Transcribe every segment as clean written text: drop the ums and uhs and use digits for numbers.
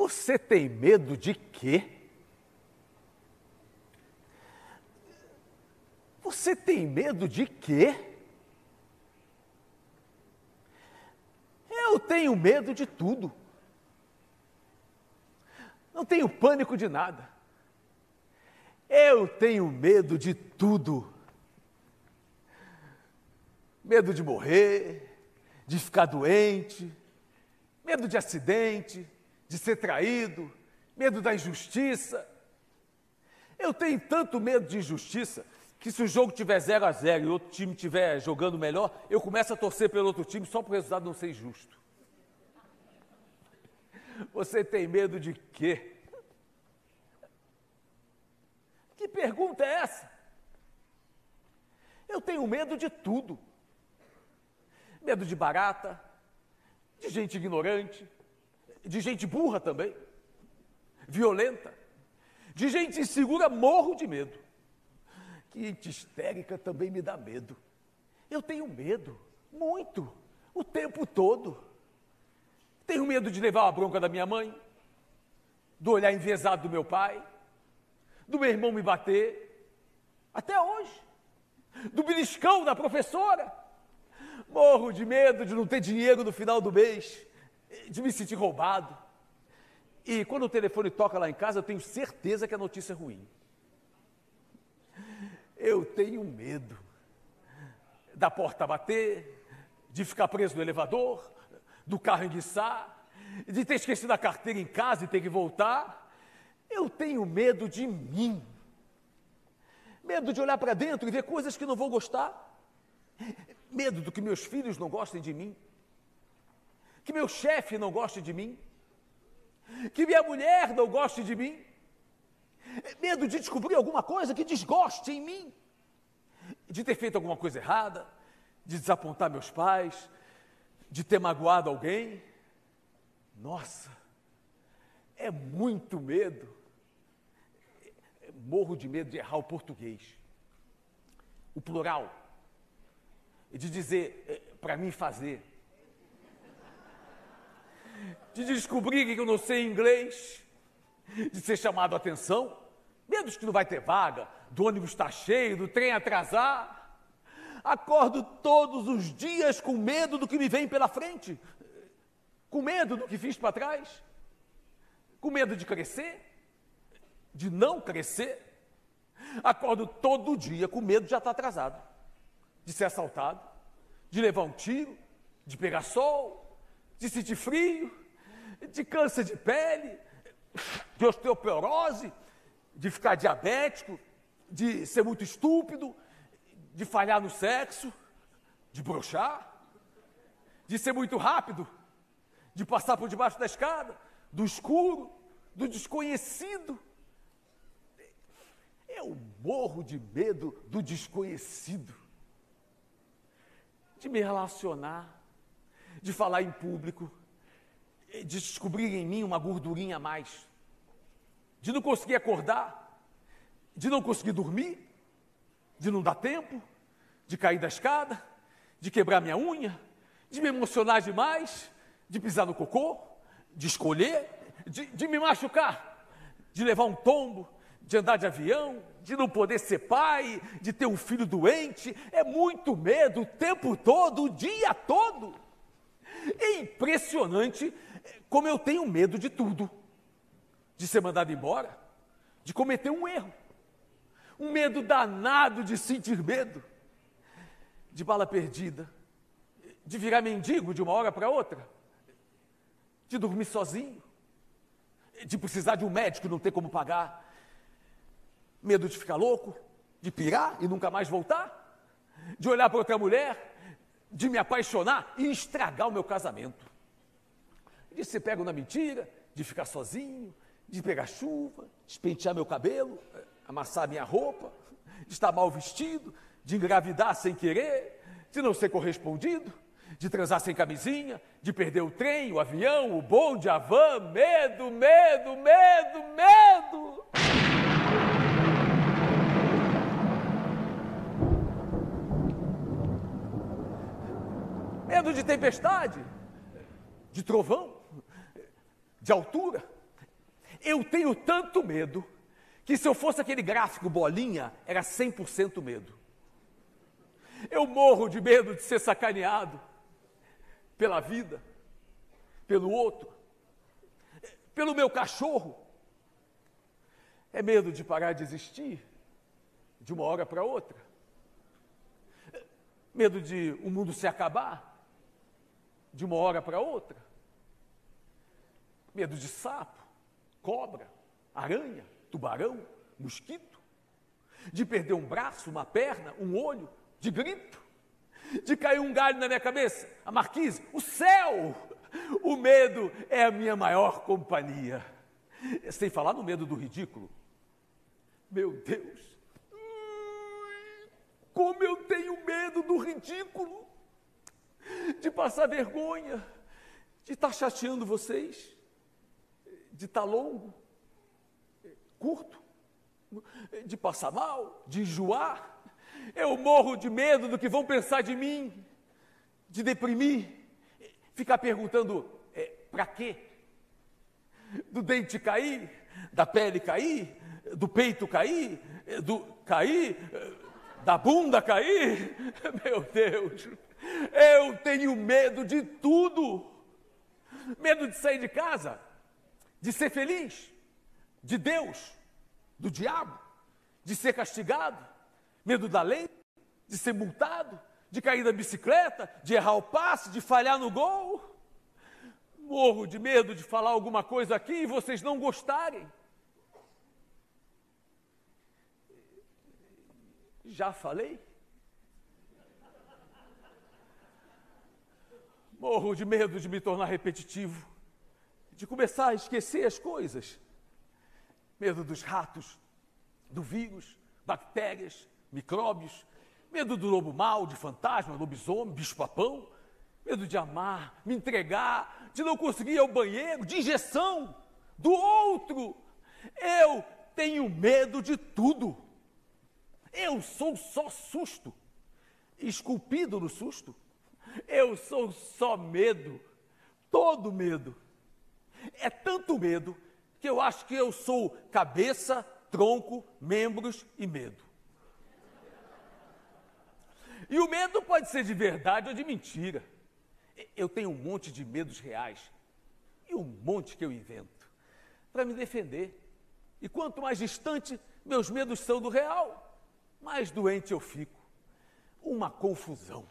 Você tem medo de quê? Você tem medo de quê? Eu tenho medo de tudo. Não tenho pânico de nada. Eu tenho medo de tudo. Medo de morrer, de ficar doente, medo de acidente, de ser traído, medo da injustiça. Eu tenho tanto medo de injustiça que se o jogo tiver 0-0 e outro time estiver jogando melhor, eu começo a torcer pelo outro time só para o resultado não ser injusto. Você tem medo de quê? Que pergunta é essa? Eu tenho medo de tudo. Medo de barata, de gente ignorante, de gente burra também, violenta, de gente insegura, morro de medo. Que gente histérica também me dá medo. Eu tenho medo, muito, o tempo todo. Tenho medo de levar a bronca da minha mãe, do olhar enviesado do meu pai, do meu irmão me bater, até hoje, do beliscão da professora. Morro de medo de não ter dinheiro no final do mês, de me sentir roubado. E quando o telefone toca lá em casa, eu tenho certeza que a notícia é ruim. Eu tenho medo da porta bater, de ficar preso no elevador, do carro enguiçar, de ter esquecido a carteira em casa e ter que voltar. Eu tenho medo de mim. Medo de olhar para dentro e ver coisas que não vou gostar. Medo do que meus filhos não gostem de mim, que meu chefe não goste de mim, que minha mulher não goste de mim, medo de descobrir alguma coisa que desgoste em mim, de ter feito alguma coisa errada, de desapontar meus pais, de ter magoado alguém. Nossa, é muito medo. Morro de medo de errar o português, o plural, e de dizer para mim fazer, de descobrir que eu não sei inglês, de ser chamado a atenção, medo de que não vai ter vaga, do ônibus estar cheio, do trem atrasar. Acordo todos os dias com medo do que me vem pela frente, com medo do que fiz para trás, com medo de crescer, de não crescer. Acordo todo dia com medo de já estar atrasado, de ser assaltado, de levar um tiro, de pegar sol, de sentir frio, de câncer de pele, de osteoporose, de ficar diabético, de ser muito estúpido, de falhar no sexo, de broxar, de ser muito rápido, de passar por debaixo da escada, do escuro, do desconhecido. Eu morro de medo do desconhecido, de me relacionar, de falar em público, de descobrir em mim uma gordurinha a mais, de não conseguir acordar, de não conseguir dormir, de não dar tempo, de cair da escada, de quebrar minha unha, de me emocionar demais, de pisar no cocô, de escolher, de me machucar, de levar um tombo, de andar de avião, de não poder ser pai, de ter um filho doente. É muito medo o tempo todo, o dia todo. É impressionante como eu tenho medo de tudo. De ser mandado embora, de cometer um erro. Um medo danado de sentir medo. De bala perdida. De virar mendigo de uma hora para outra. De dormir sozinho. De precisar de um médico e não ter como pagar. Medo de ficar louco, de pirar e nunca mais voltar, de olhar para outra mulher, de me apaixonar e estragar o meu casamento, de ser pego na mentira, de ficar sozinho, de pegar chuva, de pentear meu cabelo, amassar minha roupa, de estar mal vestido, de engravidar sem querer, de não ser correspondido, de transar sem camisinha, de perder o trem, o avião, o bonde, a van. Medo, medo, medo, medo. Medo de tempestade, de trovão, de altura, Eu tenho tanto medo que se eu fosse aquele gráfico bolinha, era 100% medo. Eu morro de medo de ser sacaneado pela vida, pelo outro, pelo meu cachorro. É medo de parar de existir de uma hora para outra. Medo de o mundo se acabar de uma hora para outra. Medo de sapo, cobra, aranha, tubarão, mosquito. De perder um braço, uma perna, um olho, de grito. De cair um galho na minha cabeça, a marquise, o céu. O medo é a minha maior companhia. Sem falar no medo do ridículo. Meu Deus, como eu tenho medo do ridículo, de passar vergonha, de estar chateando vocês, de estar longo, curto, de passar mal, de enjoar. Eu morro de medo do que vão pensar de mim, de deprimir, ficar perguntando, para quê? Do dente cair, da pele cair, do peito cair, da bunda cair. Meu Deus, eu tenho medo de tudo. Medo de sair de casa, de ser feliz, de Deus, do diabo, de ser castigado, medo da lei, de ser multado, de cair da bicicleta, de errar o passe, de falhar no gol. Morro de medo de falar alguma coisa aqui e vocês não gostarem. Já falei? Morro de medo de me tornar repetitivo, de começar a esquecer as coisas. Medo dos ratos, do vírus, bactérias, micróbios. Medo do lobo mau, de fantasma, lobisomem, bicho-papão. Medo de amar, me entregar, de não conseguir ir ao banheiro, de injeção, do outro. Eu tenho medo de tudo. Eu sou só susto, esculpido no susto. Eu sou só medo, todo medo. É tanto medo que eu acho que eu sou cabeça, tronco, membros e medo. E o medo pode ser de verdade ou de mentira. Eu tenho um monte de medos reais e um monte que eu invento para me defender. E quanto mais distante meus medos são do real, mais doente eu fico. Uma confusão.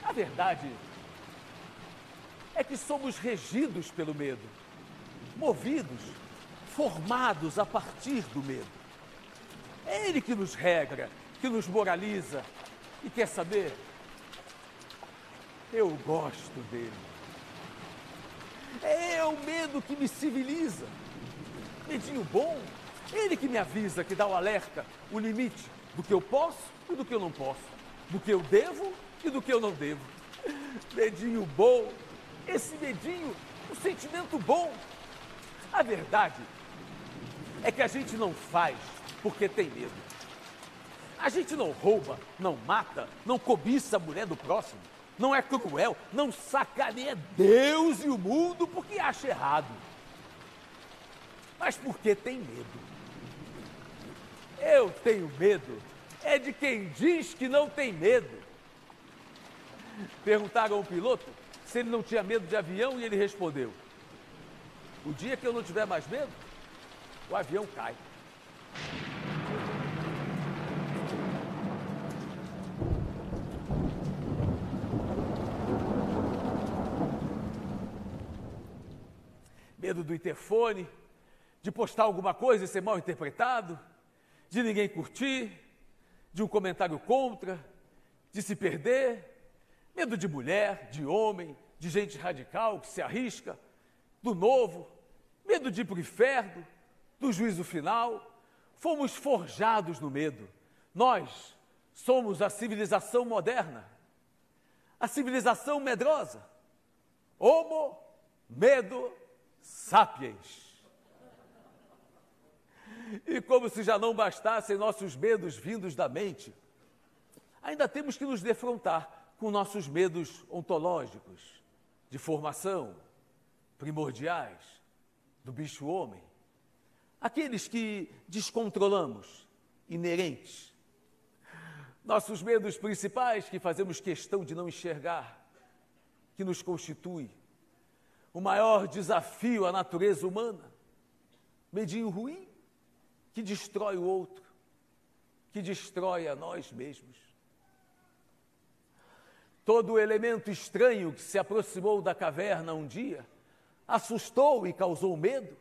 A verdade é que somos regidos pelo medo, movidos, formados a partir do medo. É ele que nos regra, que nos moraliza. E quer saber? Eu gosto dele. É o medo que me civiliza. Medinho bom, ele que me avisa, que dá o alerta, o limite do que eu posso e do que eu não posso, do que eu devo e do que eu não devo. Medinho bom, esse medinho, um sentimento bom. A verdade é que a gente não faz porque tem medo. A gente não rouba, não mata, não cobiça a mulher do próximo, não é cruel, não sacaneia Deus e o mundo porque acha errado. Mas porque tem medo. Eu tenho medo, é de quem diz que não tem medo. Perguntaram ao piloto se ele não tinha medo de avião e ele respondeu: o dia que eu não tiver mais medo, o avião cai. Medo do interfone, de postar alguma coisa e ser mal interpretado, de ninguém curtir, de um comentário contra, de se perder. Medo de mulher, de homem, de gente radical que se arrisca, do novo. Medo de ir para o inferno, do juízo final. Fomos forjados no medo. Nós somos a civilização moderna, a civilização medrosa. Homo, medo, sapiens. E como se já não bastassem nossos medos vindos da mente, ainda temos que nos defrontar com nossos medos ontológicos, de formação, primordiais, do bicho-homem, aqueles que descontrolamos, inerentes, nossos medos principais que fazemos questão de não enxergar, que nos constitui o maior desafio à natureza humana, medinho ruim, que destrói o outro, que destrói a nós mesmos. Todo elemento estranho que se aproximou da caverna um dia, assustou e causou medo,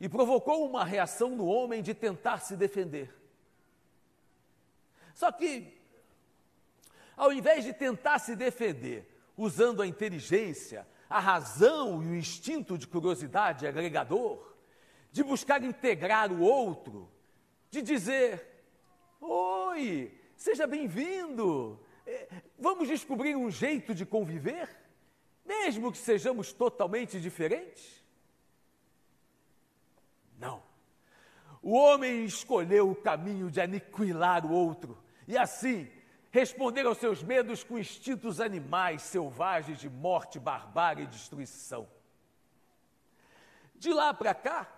e provocou uma reação no homem de tentar se defender. Só que, ao invés de tentar se defender, usando a inteligência, a razão e o instinto de curiosidade agregador, de buscar integrar o outro, de dizer: oi, seja bem-vindo, vamos descobrir um jeito de conviver, mesmo que sejamos totalmente diferentes? Não. O homem escolheu o caminho de aniquilar o outro e assim responder aos seus medos com instintos animais selvagens de morte, barbárie e destruição. De lá para cá,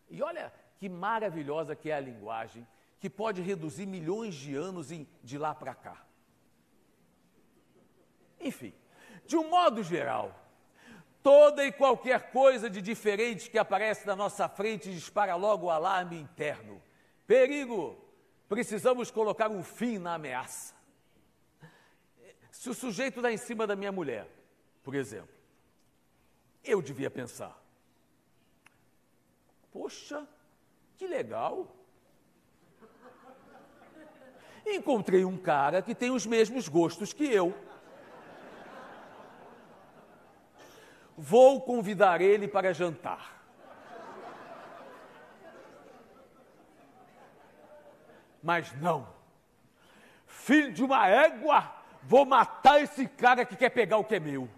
e olha que maravilhosa que é a linguagem, que pode reduzir milhões de anos de lá para cá. Enfim, de um modo geral, toda e qualquer coisa de diferente que aparece na nossa frente dispara logo o alarme interno. Perigo! Precisamos colocar um fim na ameaça. Se o sujeito dá em cima da minha mulher, por exemplo, eu devia pensar: poxa, que legal. Encontrei um cara que tem os mesmos gostos que eu. Vou convidar ele para jantar. Mas não. Filho de uma égua, vou matar esse cara que quer pegar o que é meu.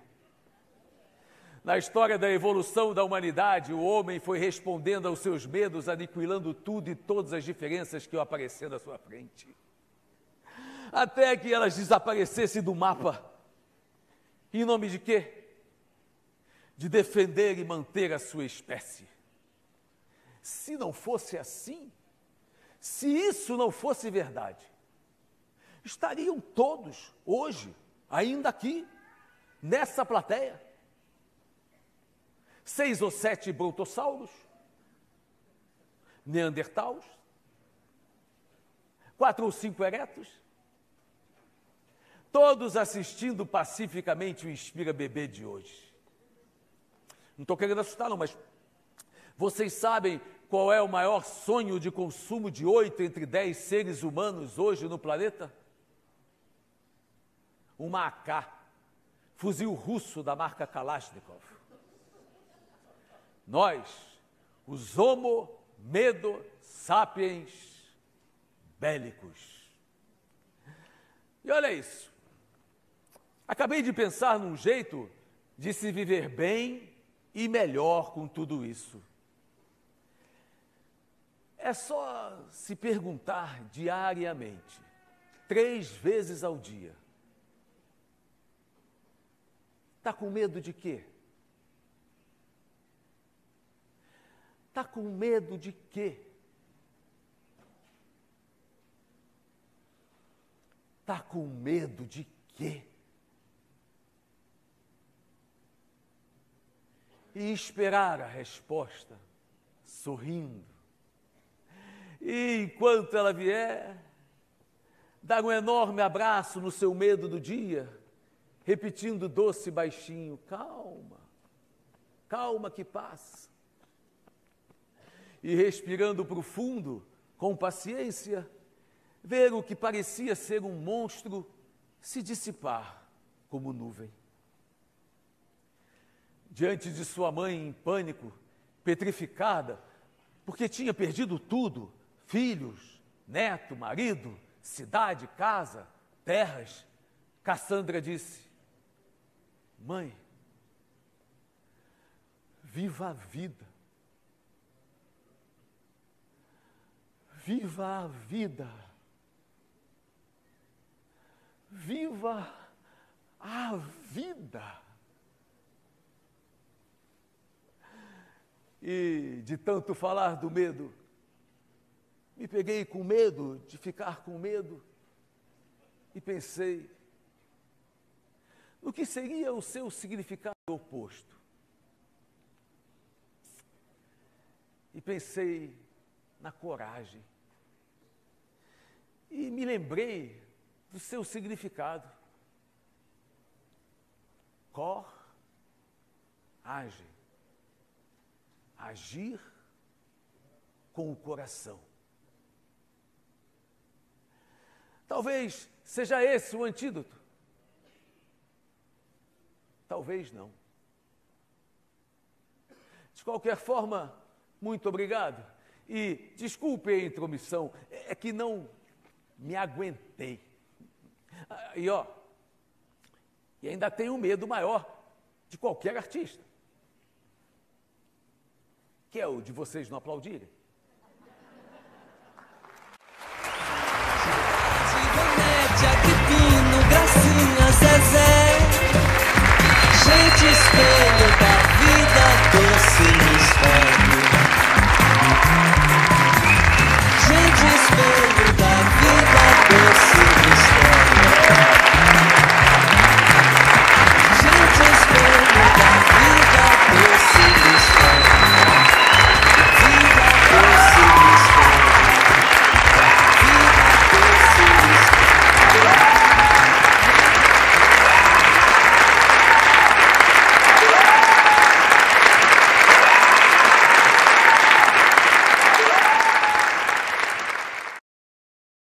Na história da evolução da humanidade, o homem foi respondendo aos seus medos, aniquilando tudo e todas as diferenças que iam aparecendo à sua frente. Até que elas desaparecessem do mapa. Em nome de quê? De defender e manter a sua espécie. Se não fosse assim, se isso não fosse verdade, estariam todos hoje, ainda aqui, nessa plateia, 6 ou 7 brontosauros, neandertals, 4 ou 5 eretos, todos assistindo pacificamente o Inspira Bebê de hoje. Não estou querendo assustar não, mas vocês sabem qual é o maior sonho de consumo de 8 entre 10 seres humanos hoje no planeta? Uma AK, fuzil russo da marca Kalashnikov. Nós, os Homo Medo Sapiens Bélicos. E olha isso. Acabei de pensar num jeito de se viver bem e melhor com tudo isso. É só se perguntar diariamente, 3 vezes ao dia: está com medo de quê? Está com medo de quê? Está com medo de quê? E esperar a resposta, sorrindo. E enquanto ela vier, dar um enorme abraço no seu medo do dia, repetindo doce e baixinho: calma, calma que passa. E respirando profundo, com paciência, ver o que parecia ser um monstro se dissipar como nuvem. Diante de sua mãe em pânico, petrificada, porque tinha perdido tudo: filhos, neto, marido, cidade, casa, terras, Cassandra disse: mãe, viva a vida. Viva a vida. viva a vida. E de tanto falar do medo, me peguei com medo de ficar com medo e pensei no que seria o seu significado oposto. E pensei na coragem. E me lembrei do seu significado. Coragem. Agir com o coração. Talvez seja esse o antídoto. Talvez não. De qualquer forma, muito obrigado. E desculpe a intromissão, é que não me aguentei. E ainda tenho um medo maior de qualquer artista, que é o de vocês não aplaudirem. Gracinha, Zezé, gente espelho da vida doce.